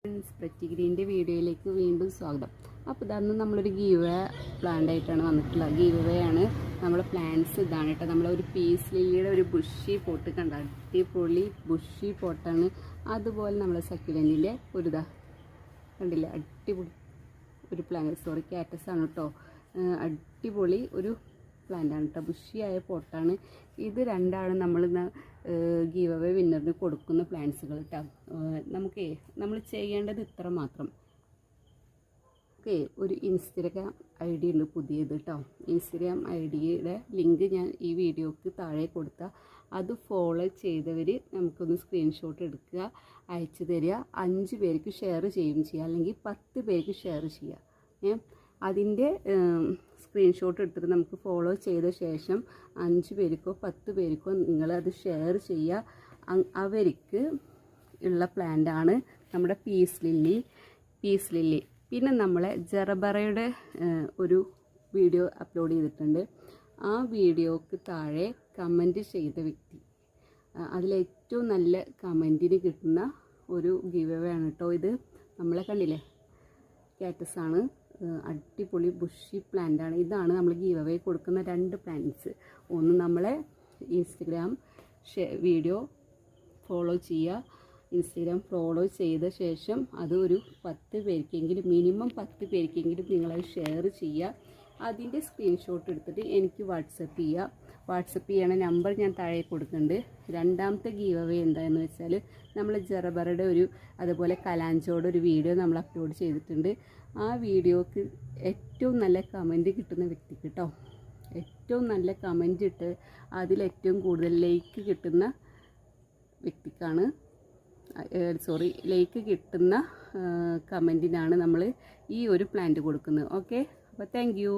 സ്പ്രെറ്റി ഗ്രീൻ്റെ വീഡിയോയിലേക്ക് വീണ്ടും സ്വാഗതം. അപ്പോൾ ഇതന്ന് നമ്മളൊരു ഗീവ് പ്ലാന്റ് ആയിട്ടാണ് വന്നിട്ടുള്ളത്. ഗീവ് ആണ് നമ്മളെ പ്ലാന്റ്സ് ഇതാണ് കേട്ടോ. നമ്മളൊരു പീസ് ലില്ലിയുടെ ഒരു ബുഷി പോട്ട് കണ്ട അടിപൊളി ബുഷി പോട്ടാണ്. അതുപോലെ നമ്മളെ സക്യുലൻറ്റിൻ്റെ ഒരു ഇതാ കണ്ടില്ലേ, അടിപൊളി ഒരു പ്ലാന്റ്, കാറ്റസ് ആണ് കേട്ടോ. അടിപൊളി ഒരു പ്ലാന്റാണ് കേട്ടോ, ബുഷിയായ പോട്ടാണ് ഇത്. രണ്ടാണ് നമ്മൾ ഗീവ് അവേ വിന്നറിന് കൊടുക്കുന്ന പ്ലാന്റ്സുകൾ കേട്ടോ. നമ്മൾ ചെയ്യേണ്ടത് ഇത്ര മാത്രം. ഒരു ഇൻസ്റ്റഗ്രാം ഐ ഡി ഉണ്ട് പുതിയത് കേട്ടോ. ഇൻസ്റ്റഗ്രാം ഐ ഡിയുടെ ലിങ്ക് ഞാൻ ഈ വീഡിയോക്ക് താഴെ കൊടുത്താൽ അത് ഫോളോ ചെയ്തവർ നമുക്കൊന്ന് സ്ക്രീൻഷോട്ട് എടുക്കുക, അയച്ചു തരിക. 5 പേർക്ക് ഷെയർ ചെയ്യുകയും ചെയ്യുക, അല്ലെങ്കിൽ 10 പേർക്ക് ഷെയർ ചെയ്യുക. അതിൻ്റെ സ്ക്രീൻഷോട്ട് എടുത്തിട്ട് നമുക്ക് ഫോളോ ചെയ്ത ശേഷം 5 പേർക്കോ 10 പേർക്കോ നിങ്ങളത് ഷെയർ ചെയ്യുക. അവർക്ക് ഉള്ള പ്ലാന്റാണ് നമ്മുടെ പീസ് ലില്ലി. പിന്നെ നമ്മളെ ജറബറയുടെ ഒരു വീഡിയോ അപ്ലോഡ് ചെയ്തിട്ടുണ്ട്. ആ വീഡിയോക്ക് താഴെ കമൻറ്റ് ചെയ്ത വ്യക്തി, അതിലേറ്റവും നല്ല കമൻറ്റിന് കിട്ടുന്ന ഒരു ഗീവ് അവേ ആണ് കേട്ടോ ഇത്. നമ്മളെ കണ്ടില്ലേ, കാറ്റസ് ആണ്, അടിപൊളി ബുഷി പ്ലാന്റാണ്. ഇതാണ് നമ്മൾ ഗീവ് അവേ കൊടുക്കുന്ന 2 പ്ലാന്റ്സ്. ഒന്ന് നമ്മളെ ഇൻസ്റ്റഗ്രാം വീഡിയോ ഫോളോ ചെയ്യുക. ഇൻസ്റ്റഗ്രാം ഫോളോ ചെയ്ത ശേഷം അത് ഒരു 10 പേർക്കെങ്കിലും, മിനിമം 10 പേർക്കെങ്കിലും നിങ്ങളത് ഷെയർ ചെയ്യുക. അതിൻ്റെ സ്ക്രീൻഷോട്ട് എടുത്തിട്ട് എനിക്ക് വാട്സപ്പ് ചെയ്യുക. വാട്സപ്പ് ചെയ്യണ നമ്പർ ഞാൻ താഴെ കൊടുക്കുന്നുണ്ട്. രണ്ടാമത്തെ ഗീവ് അവേ എന്താണെന്ന് വെച്ചാൽ നമ്മൾ ജറബറയുടെ അതുപോലെ കലാഞ്ചോടെ ഒരു വീഡിയോ നമ്മൾ അപ്ലോഡ് ചെയ്തിട്ടുണ്ട്. ആ വീഡിയോക്ക് ഏറ്റവും നല്ല കമൻറ്റ് കിട്ടുന്ന വ്യക്തിക്ക് കേട്ടോ, ഏറ്റവും നല്ല കമൻറ്റ് ഇട്ട് അതിലേറ്റവും കൂടുതൽ ലൈക്ക് കിട്ടുന്ന വ്യക്തിക്കാണ്, ലൈക്ക് കിട്ടുന്ന കമൻറ്റിനാണ് നമ്മൾ ഈ ഒരു പ്ലാന്റ് കൊടുക്കുന്നത്. ഓക്കെ, അപ്പോൾ താങ്ക് യു.